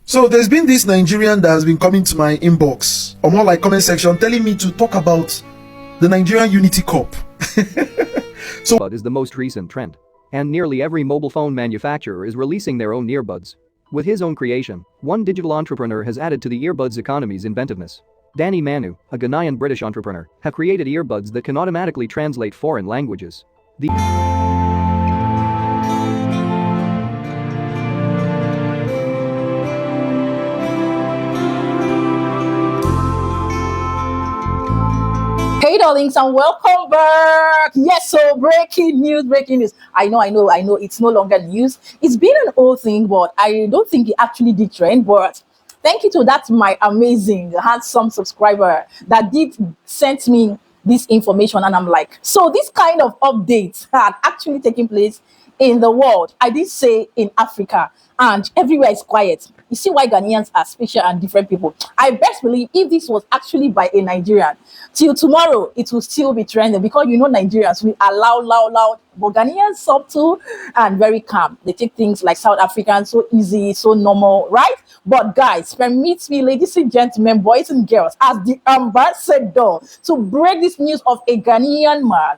So there's been this Nigerian that has been coming to my inbox, or more like comment section, telling me to talk about the Nigerian Unity Cup. Earbud is the most recent trend. And nearly every mobile phone manufacturer is releasing their own earbuds. With his own creation, one digital entrepreneur has added to the earbuds economy's inventiveness. Danny Manu, a Ghanaian British entrepreneur, has created earbuds that can automatically translate foreign languages. The Hey darlings, and welcome back. Yes, so breaking news. I know it's no longer news. It's been an old thing, but I don't think it actually did trend. But thank you to that my amazing handsome subscriber that did send me this information, and I'm like, so this kind of updates had actually taken place in the world. I did say in Africa, and everywhere is quiet. You see why Ghanaians are special and different people. I best believe if this was actually by a Nigerian, till tomorrow it will still be trending, because you know Nigerians, we are loud, but Ghanaians subtle and very calm. They take things like South Africans so easy, so normal, right? But guys, permit me, ladies and gentlemen, boys and girls, as the ambassador, to break this news of a Ghanaian man,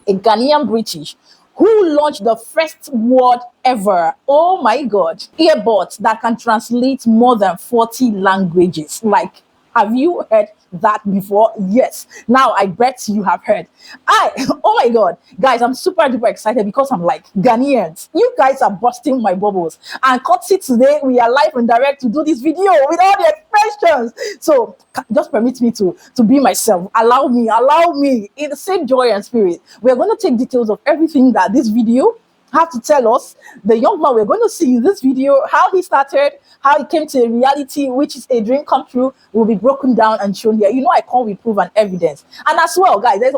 a Ghanaian British, who launched the first word ever, oh my god, earbuds that can translate more than 40 languages. Like, have you heard that before? Yes. Now I bet you have heard. Oh my god, guys, I'm super duper excited, because I'm like, Ghanaians, you guys are busting my bubbles. And courtesy today, we are live and direct to do this video with all the expressions. So just permit me to be myself. Allow me in the same joy and spirit. We're going to take details of everything that this video have to tell us. The young man we're going to see in this video, how he started, how he came to a reality, which is a dream come true, will be broken down and shown here. You know, I come with proof and evidence. And as well, guys, there's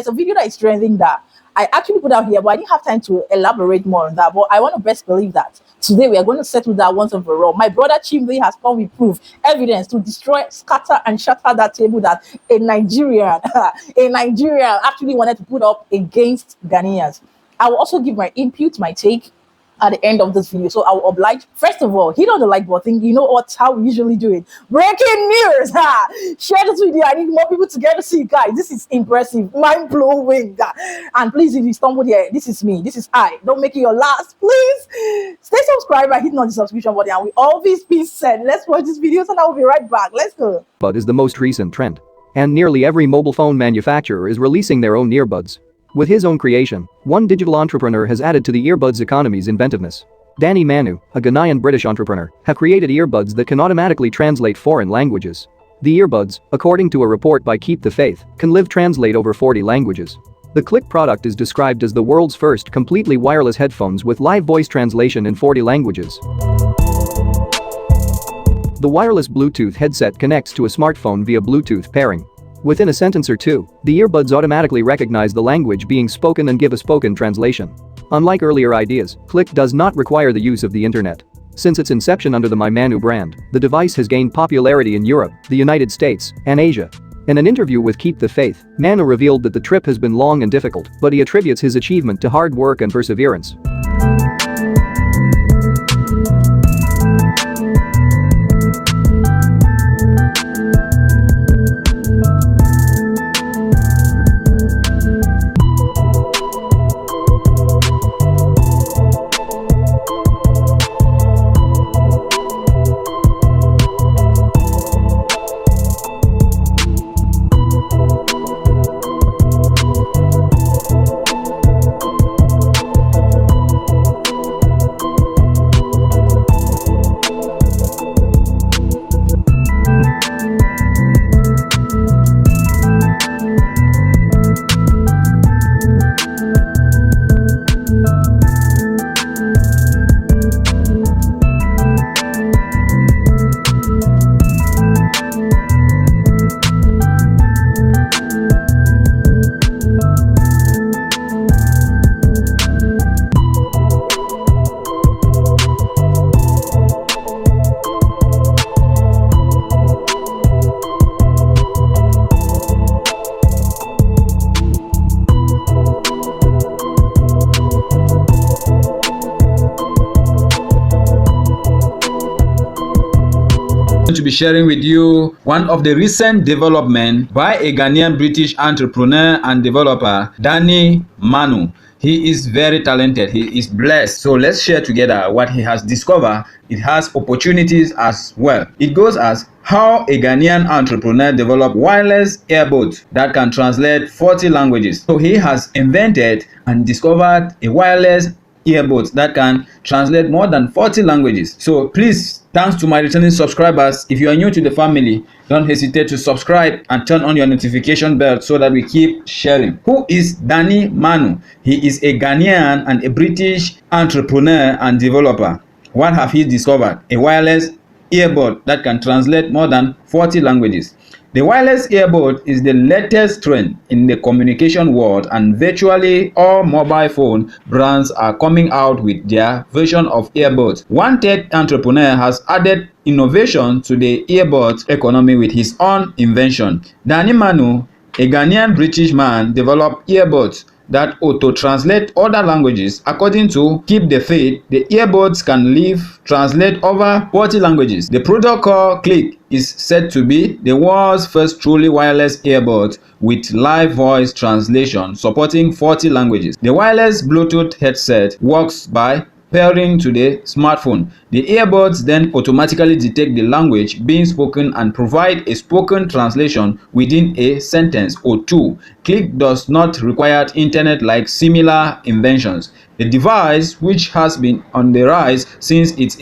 a video that is trending that I actually put out here, but I didn't have time to elaborate more on that. But I want to best believe that today we are going to settle that once and for all. My brother Chimley has come with proof, evidence to destroy, scatter, and shatter that table that a Nigerian actually wanted to put up against Ghanaians. I will also give my input, my take at the end of this video. So I will oblige. First of all, hit on the like button. You know what? How we usually do it. Breaking news. Share this video. I need more people to get to see. Guys, this is impressive. Mind blowing. And please, if you stumbled here, this is me. This is I. Don't make it your last. Please stay subscribed by hitting on the subscription button. And with all this being said, let's watch this video and I will be right back. Let's go. earbud is the most recent trend. And nearly every mobile phone manufacturer is releasing their own earbuds. With his own creation, one digital entrepreneur has added to the earbuds economy's inventiveness. Danny Manu, a Ghanaian British entrepreneur, has created earbuds that can automatically translate foreign languages. The earbuds, according to a report by Keep the Faith, can translate over 40 languages. The Click product is described as the world's first completely wireless headphones with live voice translation in 40 languages. The wireless Bluetooth headset connects to a smartphone via Bluetooth pairing. Within a sentence or two, the earbuds automatically recognize the language being spoken and give a spoken translation. Unlike earlier ideas, Click does not require the use of the internet. Since its inception under the MyManu brand, the device has gained popularity in Europe, the United States, and Asia. In an interview with Keep the Faith, Manu revealed that the trip has been long and difficult, but he attributes his achievement to hard work and perseverance. going to be sharing with you one of the recent development by a Ghanaian British entrepreneur and developer, Danny Manu. He is very talented. He is blessed. So let's share together what he has discovered. It has opportunities as well. It goes as how a Ghanaian entrepreneur developed wireless earbuds that can translate 40 languages. So he has invented and discovered a wireless earbuds that can translate more than 40 languages. So please, thanks to my returning subscribers, if you are new to the family, don't hesitate to subscribe and turn on your notification bell so that we keep sharing. Who is Danny Manu? He is a Ghanaian and a British entrepreneur and developer. What have he discovered? A wireless earbud that can translate more than 40 languages. The wireless earbud is the latest trend in the communication world, and virtually all mobile phone brands are coming out with their version of earbuds. One tech entrepreneur has added innovation to the earbud economy with his own invention. Danny Manu, a Ghanaian British man, developed earbuds that auto-translate other languages. According to Keep the Faith, the earbuds can translate over 40 languages. The product called Click is said to be the world's first truly wireless earbud with live voice translation supporting 40 languages. The wireless Bluetooth headset works by pairing to the smartphone. The earbuds then automatically detect the language being spoken and provide a spoken translation within a sentence or two. Click does not require internet like similar inventions. The device, which has been on the rise since its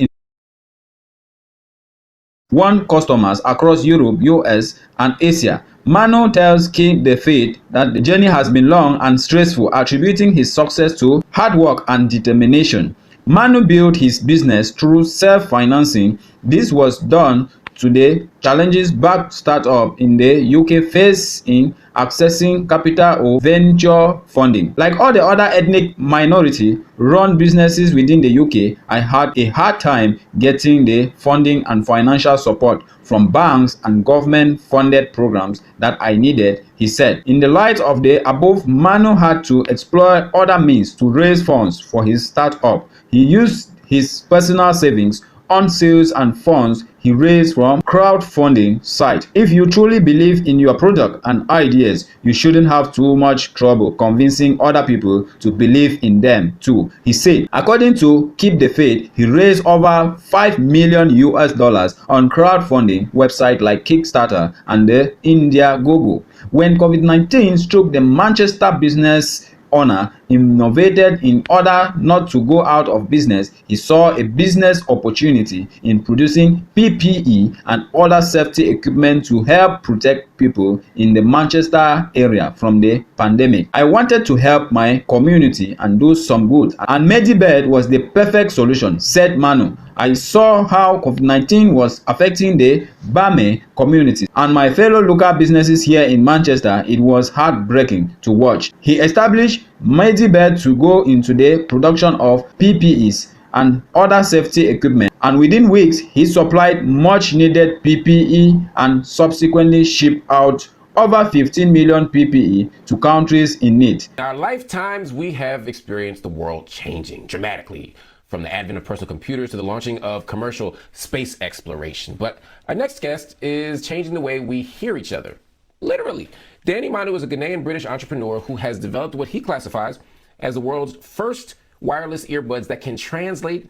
won customers across Europe, US, and Asia. Manu tells Keep the Faith that the journey has been long and stressful, attributing his success to hard work and determination. Manu built his business through self-financing. This was done to the challenges backed startup in the UK face in accessing capital or venture funding. Like all the other ethnic minority-run businesses within the UK, I had a hard time getting the funding and financial support from banks and government-funded programs that I needed, he said. In the light of the above, Manu had to explore other means to raise funds for his startup. He used his personal savings on sales and funds he raised from crowdfunding site. If you truly believe in your product and ideas, you shouldn't have too much trouble convincing other people to believe in them too, he said. According to Keep the Faith, he raised over $5 million on crowdfunding websites like Kickstarter and the Indiegogo. When COVID-19 struck, the Manchester business owner innovated in order not to go out of business. He saw a business opportunity in producing PPE and other safety equipment to help protect people in the Manchester area from the pandemic. I wanted to help my community and do some good, and Medibed was the perfect solution, said Manu. I saw how COVID-19 was affecting the Bame community and my fellow local businesses here in Manchester. It was heartbreaking to watch. He established Medibed to go into the production of PPEs and other safety equipment, and within weeks he supplied much needed PPE and subsequently shipped out over 15 million PPE to countries in need. In our lifetimes, we have experienced the world changing dramatically, from the advent of personal computers to the launching of commercial space exploration. But our next guest is changing the way we hear each other, literally. Danny Manu is a Ghanaian British entrepreneur who has developed what he classifies as the world's first wireless earbuds that can translate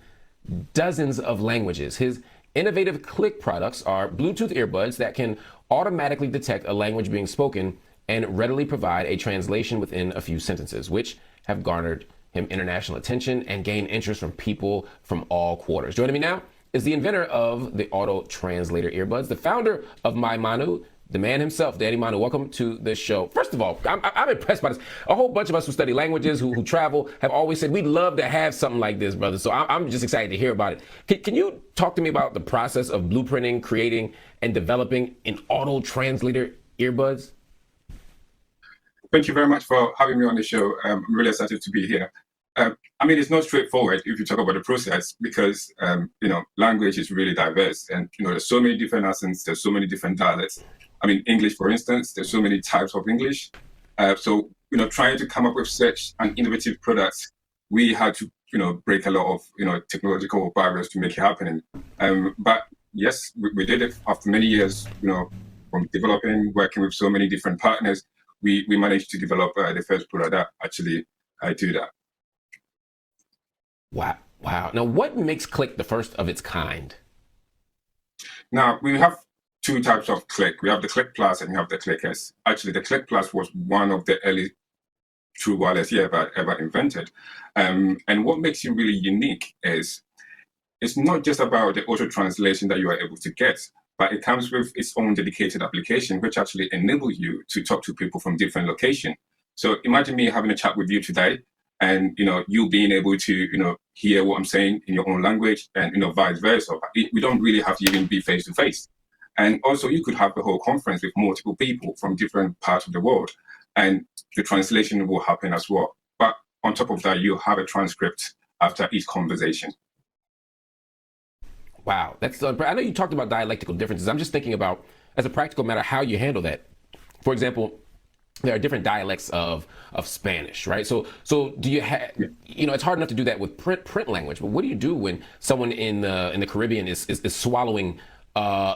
dozens of languages. His innovative Click products are Bluetooth earbuds that can automatically detect a language being spoken and readily provide a translation within a few sentences, which have garnered him international attention and gained interest from people from all quarters. Joining me now is the inventor of the auto translator earbuds, the founder of My Manu, the man himself, Danny Manu. Welcome to the show. First of all, I'm impressed by this. A whole bunch of us who study languages, who travel, have always said we'd love to have something like this, brother. So I'm just excited to hear about it. Can you talk to me about the process of blueprinting, creating, and developing an auto translator earbuds? Thank you very much for having me on the show. I'm really excited to be here. I mean, it's not straightforward if you talk about the process because, language is really diverse and, there's so many different accents, there's so many different dialects. I mean, English, for instance, there's so many types of English. So, trying to come up with such an innovative product, we had to, break a lot of, technological barriers to make it happen. But yes, we did it after many years, from developing, working with so many different partners. We managed to develop the first product that actually do that. Wow. Wow. Now, what makes Click the first of its kind? Now, we have two types of Click. We have the Click Plus and we have the Click S. Actually, the Click Plus was one of the early true wireless ever invented. And what makes it really unique is it's not just about the auto translation that you are able to get, but it comes with its own dedicated application, which actually enables you to talk to people from different locations. So imagine me having a chat with you today, and you being able to hear what I'm saying in your own language, and vice versa. We don't really have to even be face to face. And also, you could have the whole conference with multiple people from different parts of the world, and the translation will happen as well. But on top of that, you have a transcript after each conversation. Wow, that's. I know you talked about dialectical differences. I'm just thinking about, as a practical matter, how you handle that. For example, there are different dialects of Spanish, right? So do you have, it's hard enough to do that with print language, but what do you do when someone in the Caribbean is swallowing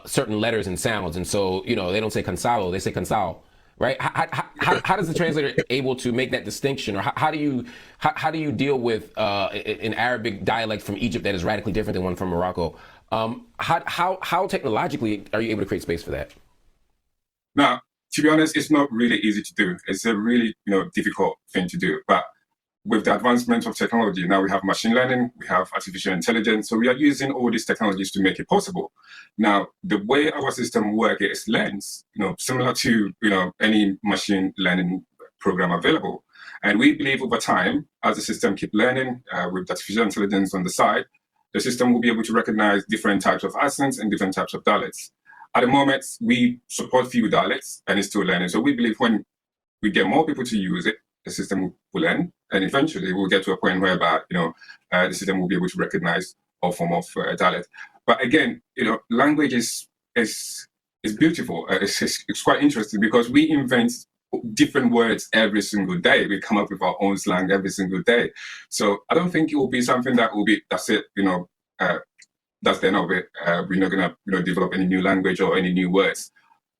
certain letters and sounds, and so they don't say cansado, they say cansao, right? How does the translator able to make that distinction, or how do you deal with an Arabic dialect from Egypt that is radically different than one from Morocco? How technologically are you able to create space for that? Now, to be honest, it's not really easy to do. It's a really difficult thing to do. But with the advancement of technology, now we have machine learning, we have artificial intelligence. So we are using all these technologies to make it possible. Now, the way our system works is learns, similar to any machine learning program available. And we believe over time, as the system keep learning with artificial intelligence on the side, the system will be able to recognize different types of accents and different types of dialects. At the moment, we support few dialects and it's still learning. So we believe when we get more people to use it, the system will learn, and eventually we'll get to a point whereby the system will be able to recognize all form of dialect. But again, language is beautiful. It's quite interesting because we invent different words every single day. We come up with our own slang every single day. So I don't think it will be something that will be that's it. That's the end of it. We're not gonna develop any new language or any new words.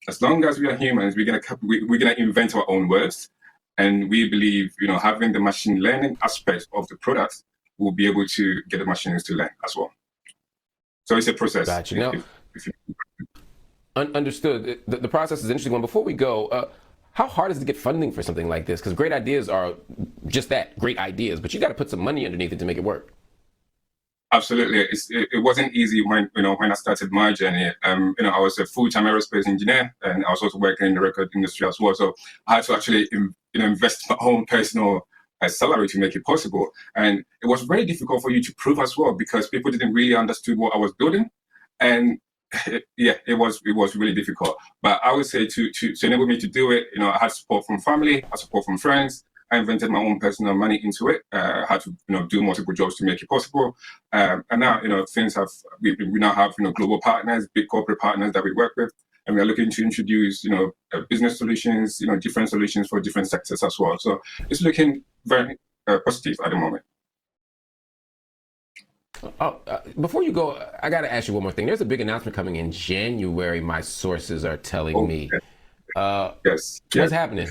As long as we are humans, we're gonna invent our own words, and we believe having the machine learning aspect of the product will be able to get the machines to learn as well. So it's a process. Gotcha. Now, understood. The process is an interesting one. Before we go, how hard is it to get funding for something like this? Because great ideas are just that, great ideas, but you got to put some money underneath it to make it work. Absolutely, it wasn't easy when I started my journey. I was a full-time aerospace engineer, and I was also working in the record industry as well. So I had to actually invest my own personal salary to make it possible. And it was very difficult for you to prove as well because people didn't really understand what I was building, and it was really difficult. But I would say to enable me to do it, I had support from family, I had support from friends. I invented my own personal money into it. I had to, do multiple jobs to make it possible. And now, things we now have, global partners, big corporate partners that we work with, and we are looking to introduce, business solutions, different solutions for different sectors as well. So it's looking very positive at the moment. Before you go, I got to ask you one more thing. There's a big announcement coming in January. My sources are telling me. Yes. What's happening?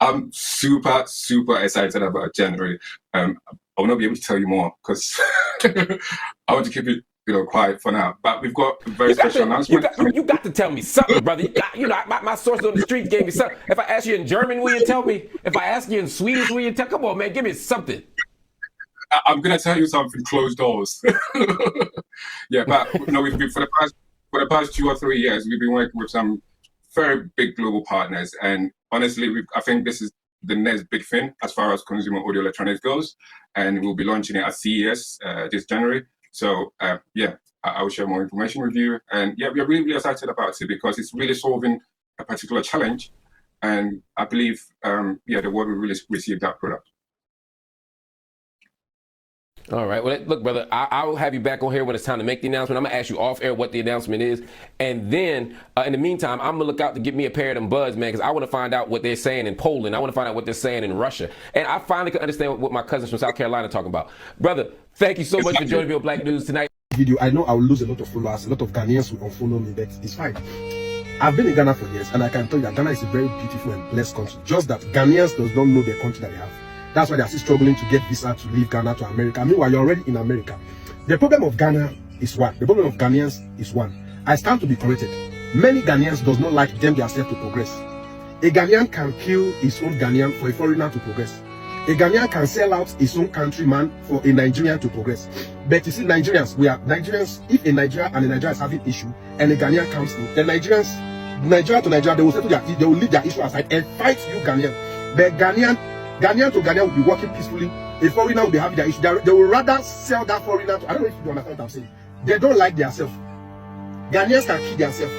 I'm super, super excited about January. I will not be able to tell you more because I want to keep it, quiet for now. But we've got a very special announcement. You got to tell me something, brother. My sources on the street gave me something. If I ask you in German, will you tell me? If I ask you in Swedish, will you tell? Come on, man, give me something. I'm gonna tell you something. Closed doors. Yeah, but we've been for the past 2 or 3 years, we've been working with some very big global partners, and honestly, I think this is the next big thing as far as consumer audio electronics goes, and we'll be launching it at CES this January. So I will share more information with you, and we're really, really excited about it because it's really solving a particular challenge, and I believe the world will really receive that product. All right. Well, look, brother, I will have you back on here when it's time to make the announcement. I'm going to ask you off air what the announcement is. And then in the meantime, I'm going to look out to get me a pair of them buds, man, because I want to find out what they're saying in Poland. I want to find out what they're saying in Russia. And I finally can understand what my cousins from South Carolina are talking about. Brother, thank you so much for joining me on Black News tonight. video, I know I will lose a lot of followers, a lot of Ghanaians will unfollow me, but it's fine. I've been in Ghana for years, and I can tell you that Ghana is a very beautiful and blessed country. Just that Ghanaians does not know the country that they have. That's why they're still struggling to get visa to leave Ghana to America. Meanwhile, you're already in America. The problem of Ghana is one. The problem of Ghanaians is one. I stand to be corrected. Many Ghanaians does not like them themselves to progress. A Ghanaian can kill his own Ghanaian for a foreigner to progress. A Ghanaian can sell out his own countryman for a Nigerian to progress. But you see, Nigerians, we are Nigerians. If a Nigeria and a Nigeria is having issue and a Ghanaian comes in, the Nigerians, Nigeria to Nigeria, they will settle they will leave their issue aside and fight you Ghanaian. But Ghanaian to Ghanaian will be working peacefully. A foreigner will be having their issue. They will rather sell that foreigner to, I don't know if you understand what I'm saying. They don't like themselves. Ghanaians can kill themselves.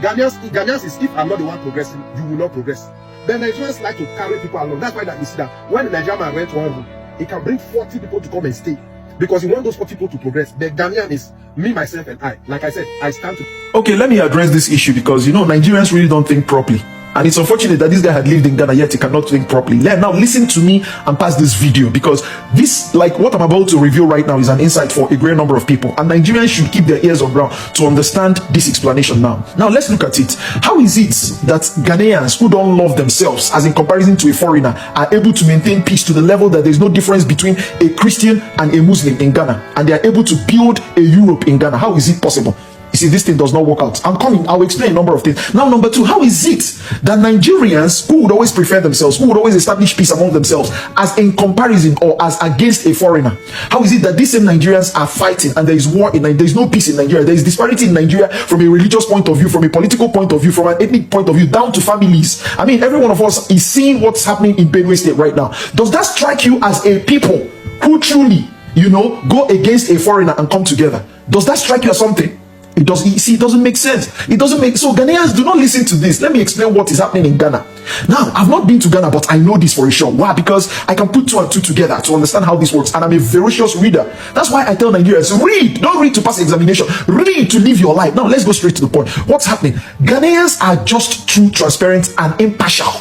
Ghanaians is, if I'm not the one progressing, you will not progress. Then Nigerians like to carry people along. That's why that you see that when the Nigerian man rent one room, he can bring 40 people to come and stay. Because he wants those 40 people to progress. The Ghanaian is me, myself, and I. Like I said, I stand to... Okay, let me address this issue because, you know, Nigerians really don't think properly. And it's unfortunate that this guy had lived in Ghana, yet he cannot think properly. Now, listen to me and pass this video because this, like what I'm about to review right now, is an insight for a great number of people. And Nigerians should keep their ears on ground to understand this explanation now. Now, let's look at it. How is it that Ghanaians who don't love themselves, as in comparison to a foreigner, are able to maintain peace to the level that there's no difference between a Christian and a Muslim in Ghana? And they are able to build a Europe in Ghana. How is it possible? You see, this thing does not work out. I'm coming. I'll explain a number of things. Now, number two, how is it that Nigerians who would always prefer themselves, who would always establish peace among themselves, as in comparison or as against a foreigner, how is it that these same Nigerians are fighting and there is war in Nigeria? There is no peace in Nigeria. There is disparity in Nigeria from a religious point of view, from a political point of view, from an ethnic point of view, down to families. I mean, every one of us is seeing what's happening in Benue State right now. Does that strike you as a people who truly, you know, go against a foreigner and come together? Does that strike you as something? It doesn't make sense. It doesn't make so. Ghanaians, do not listen to this. Let me explain what is happening in Ghana. Now, I've not been to Ghana, but I know this for a sure. Why? Because I can put two and two together to understand how this works, and I'm a ferocious reader. That's why I tell Nigerians, read. Don't read to pass examination. Read to live your life. Now, let's go straight to the point. What's happening? Ghanaians are just true, transparent, and impartial.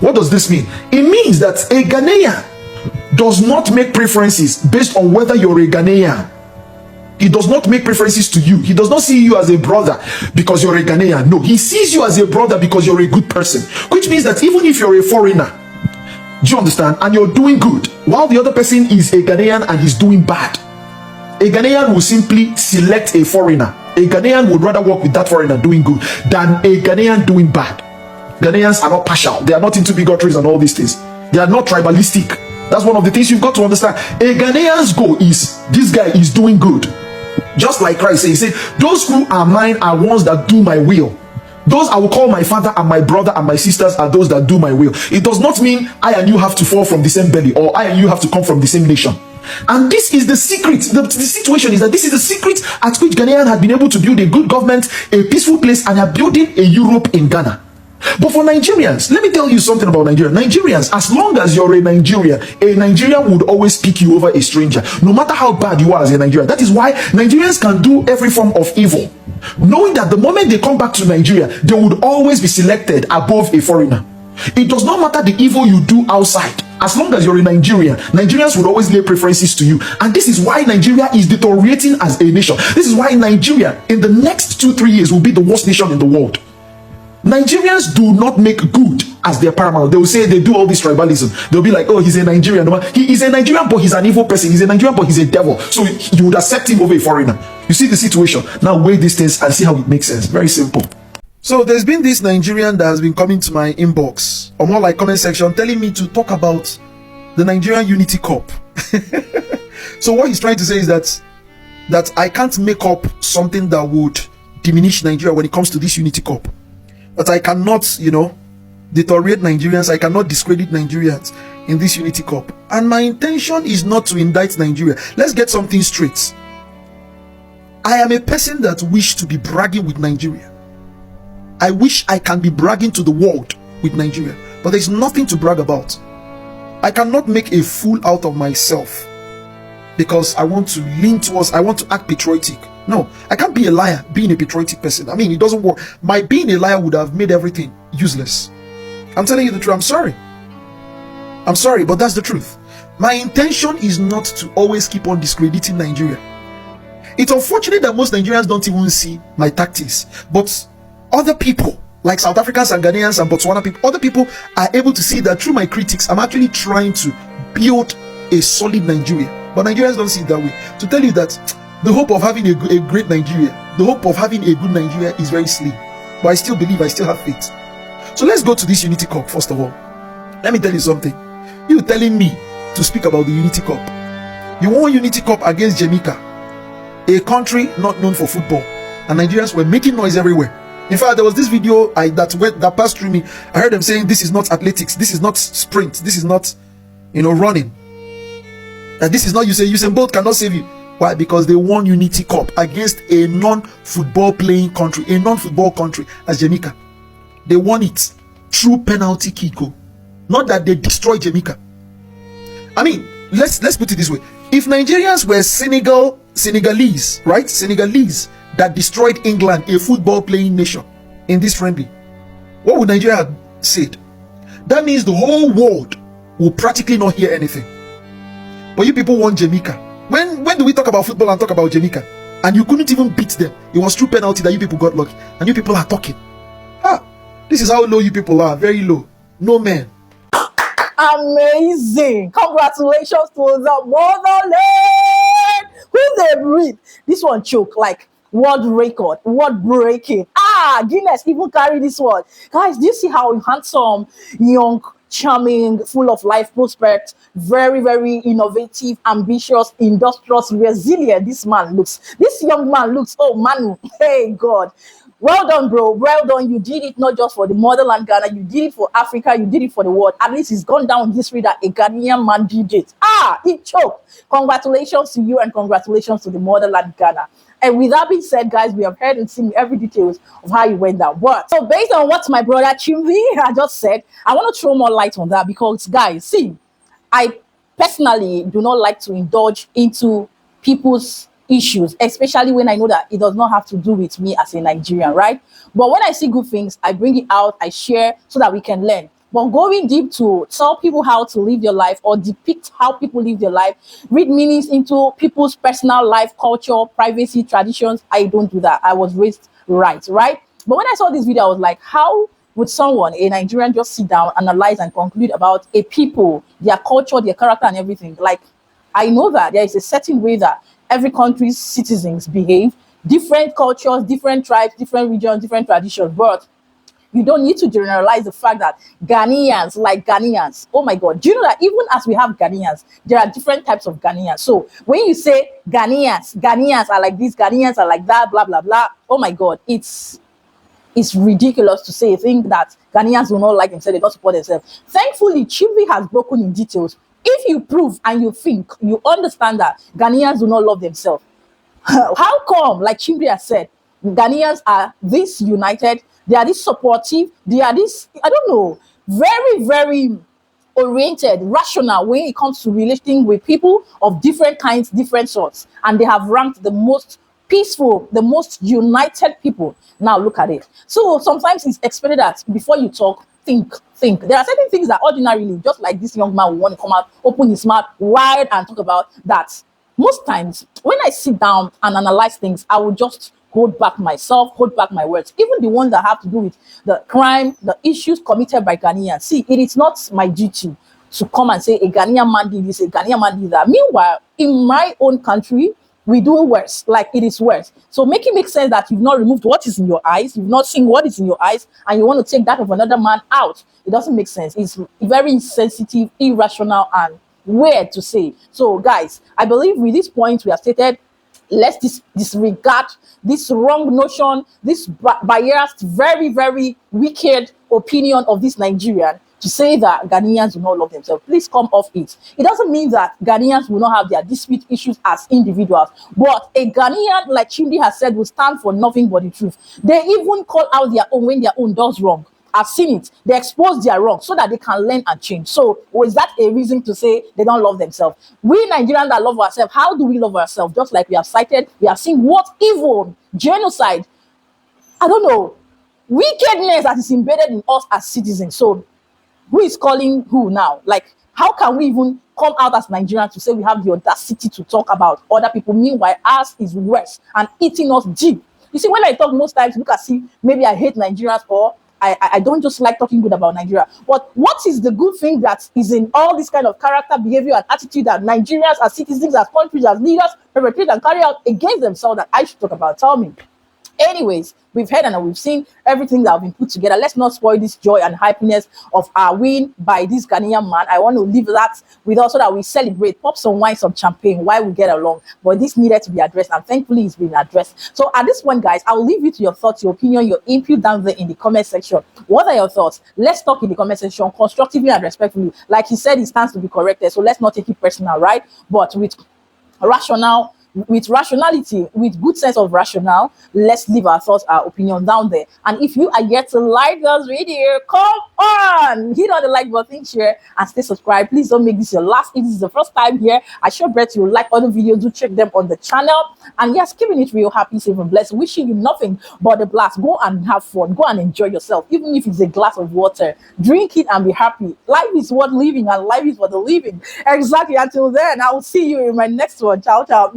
What does this mean? It means that a Ghanaian does not make preferences based on whether you're a Ghanaian. He does not make preferences to you. He does not see you as a brother because you're a Ghanaian. No, he sees you as a brother because you're a good person. Which means that even if you're a foreigner, do you understand? And you're doing good, while the other person is a Ghanaian and he's doing bad, a Ghanaian will simply select a foreigner. A Ghanaian would rather work with that foreigner doing good than a Ghanaian doing bad. Ghanaians are not partial. They are not into bigotries and all these things. They are not tribalistic. That's one of the things you've got to understand. A Ghanaian's goal is, this guy is doing good. Just like Christ said, he said, those who are mine are ones that do my will. Those I will call my father and my brother and my sisters are those that do my will. It does not mean I and you have to fall from the same belly, or I and you have to come from the same nation. And this is the secret. The situation is that this is the secret at which Ghanaians had been able to build a good government, a peaceful place, and are building a Europe in Ghana. But for Nigerians, let me tell you something about Nigeria. Nigerians, as long as you're a Nigerian would always pick you over a stranger, no matter how bad you are as a Nigerian. That is why Nigerians can do every form of evil, knowing that the moment they come back to Nigeria, they would always be selected above a foreigner. It does not matter the evil you do outside. As long as you're a Nigerian, Nigerians would always lay preferences to you. And this is why Nigeria is deteriorating as a nation. This is why Nigeria, in the next 2-3 years, will be the worst nation in the world. Nigerians do not make good as their paramount. They will say they do all this tribalism. They'll be like, oh, he's a Nigerian. He is a Nigerian, but he's an evil person. He's a Nigerian, but he's a devil. So you would accept him over a foreigner. You see the situation. Now weigh these things and see how it makes sense. Very simple. So there's been this Nigerian that has been coming to my inbox, or more like comment section, telling me to talk about the Nigerian Unity Cup. So what he's trying to say is that I can't make up something that would diminish Nigeria when it comes to this Unity Cup. But I cannot, you know, deteriorate Nigerians. I cannot discredit Nigerians in this Unity Cup. And my intention is not to indict Nigeria. Let's get something straight. I am a person that wish to be bragging with Nigeria. I wish I can be bragging to the world with Nigeria. But there's nothing to brag about. I cannot make a fool out of myself because I want to lean towards, I want to act patriotic. No, I can't be a liar being a patriotic person. I mean, it doesn't work. My being a liar would have made everything useless. I'm telling you the truth. I'm sorry, but that's the truth. My intention is not to always keep on discrediting Nigeria. It's unfortunate that most Nigerians don't even see my tactics, but other people, like South Africans and Ghanaians and Botswana people, other people are able to see that through my critics, I'm actually trying to build a solid Nigeria. But Nigerians don't see it that way. To tell you that the hope of having a great Nigeria, the hope of having a good Nigeria is very slim. But I still believe, I still have faith. So let's go to this Unity Cup first of all. Let me tell you something. You telling me to speak about the Unity Cup. You won Unity Cup against Jamaica, a country not known for football, and Nigerians were making noise everywhere. In fact, there was this video that passed through me. I heard them saying, this is not athletics, this is not sprint, this is not, running, and this is not Usain Bolt cannot save you. Why? Because they won Unity Cup against a non-football playing country, a non-football country as Jamaica. They won it through penalty kick. Not that they destroyed Jamaica. I mean, let's put it this way. If Nigerians were Senegalese, right? Senegalese that destroyed England, a football playing nation, in this friendly, what would Nigeria have said? That means the whole world will practically not hear anything. But you people want Jamaica. When do we talk about football and talk about Jamaica? And you couldn't even beat them. It was through penalty that you people got lucky. And you people are talking. This is how low you people are. Very low. No man. Amazing. Congratulations to the motherland. Who they breathe. This one choke like world record, world breaking. Guinness even carry this one. Guys, do you see how handsome, young, charming, full of life prospect, very, very innovative, ambitious, industrious, resilient this man looks? This young man looks. Oh, Manu. Hey, God. Well done, bro. Well done. You did it not just for the motherland Ghana. You did it for Africa. You did it for the world. At least it's gone down in history that a Ghanaian man did it. It choked. Congratulations to you and congratulations to the motherland Ghana. And with that being said, guys, we have heard and seen every details of how you went down. But so based on what my brother Chimvi had just said, I want to throw more light on that because, guys, see, I personally do not like to indulge into people's issues, especially when I know that it does not have to do with me as a Nigerian, right? But when I see good things, I bring it out, I share so that we can learn. But going deep to tell people how to live their life or depict how people live their life, read meanings into people's personal life, culture, privacy, traditions, I don't do that. I was raised right? But when I saw this video, I was like, how would someone, a Nigerian, just sit down, analyze and conclude about a people, their culture, their character and everything? Like, I know that there is a certain way that every country's citizens behave, different cultures, different tribes, different regions, different traditions, but you don't need to generalize the fact that Ghanaians, like Ghanaians, oh my God, do you know that even as we have Ghanaians, there are different types of Ghanaians? So when you say Ghanaians are like this, Ghanaians are like that, blah, blah, blah, oh my God, it's ridiculous to say, think that Ghanaians will not like themselves, they don't support themselves. Thankfully, Chimvi has broken in details. If you prove and you think, you understand that Ghanaians do not love themselves, how come, like Chimbi has said, Ghanaians are this united, they are this supportive, they are this, I don't know, very, very oriented, rational when it comes to relating with people of different kinds, different sorts. And they have ranked the most peaceful, the most united people. Now look at it. So sometimes it's expected that before you talk, think. There are certain things that ordinarily, just like this young man will want to come out, open his mouth wide and talk about that. Most times, when I sit down and analyze things, I will just hold back myself, hold back my words. Even the ones that have to do with the crime, the issues committed by Ghanaians. See, it is not my duty to come and say a Ghanaian man did this, a Ghanaian man did that. Meanwhile, in my own country, we do worse, like it is worse. So make it make sense that you've not removed what is in your eyes, you've not seen what is in your eyes, and you want to take that of another man out. It doesn't make sense. It's very insensitive, irrational, and weird to say. So guys, I believe with this point we have stated, let's disregard this wrong notion, this biased, very, very wicked opinion of this Nigerian to say that Ghanaians do not love themselves. Please come off it. It doesn't mean that Ghanaians will not have their dispute issues as individuals, but a Ghanaian, like Chimdi has said, will stand for nothing but the truth. They even call out their own when their own does wrong. I've seen it. They expose their wrong so that they can learn and change. So is that a reason to say they don't love themselves? We Nigerians that love ourselves, how do we love ourselves? Just like we have cited, we have seen what evil, genocide, I don't know, wickedness that is embedded in us as citizens. So who is calling who now? Like, how can we even come out as Nigerians to say we have the audacity to talk about other people. Meanwhile, ours is worse and eating us deep. You see, when I talk most times, look at see, maybe I hate Nigerians or I don't just like talking good about Nigeria. But what is the good thing that is in all this kind of character, behavior, and attitude that Nigerians as citizens, as countries, as leaders perpetrate and carry out against themselves that I should talk about? Tell me. Anyways, we've heard and we've seen everything that have been put together. Let's not spoil this joy and happiness of our win by this Ghanaian man. I want to leave that with us so that we celebrate, pop some wine, some champagne while we get along. But this needed to be addressed, and thankfully it's been addressed. So at this point, guys, I'll leave you to your thoughts, your opinion, your input down there in the comment section. What are your thoughts? Let's talk in the comment section constructively and respectfully. Like he said, he stands to be corrected, so let's not take it personal, right? But with rationality, with good sense of rationale, let's leave our thoughts, our opinion down there. And if you are yet to like this video, come on, hit on the like button, share, and stay subscribed. Please don't make this your last. If this is the first time here, I sure bet you like other videos. Do check them on the channel. And yes, keeping it real, happy, safe, and blessed. Wishing you nothing but a blast. Go and have fun. Go and enjoy yourself. Even if it's a glass of water, drink it and be happy. Life is worth living, and life is for the living. Exactly. Until then, I will see you in my next one. Ciao, ciao.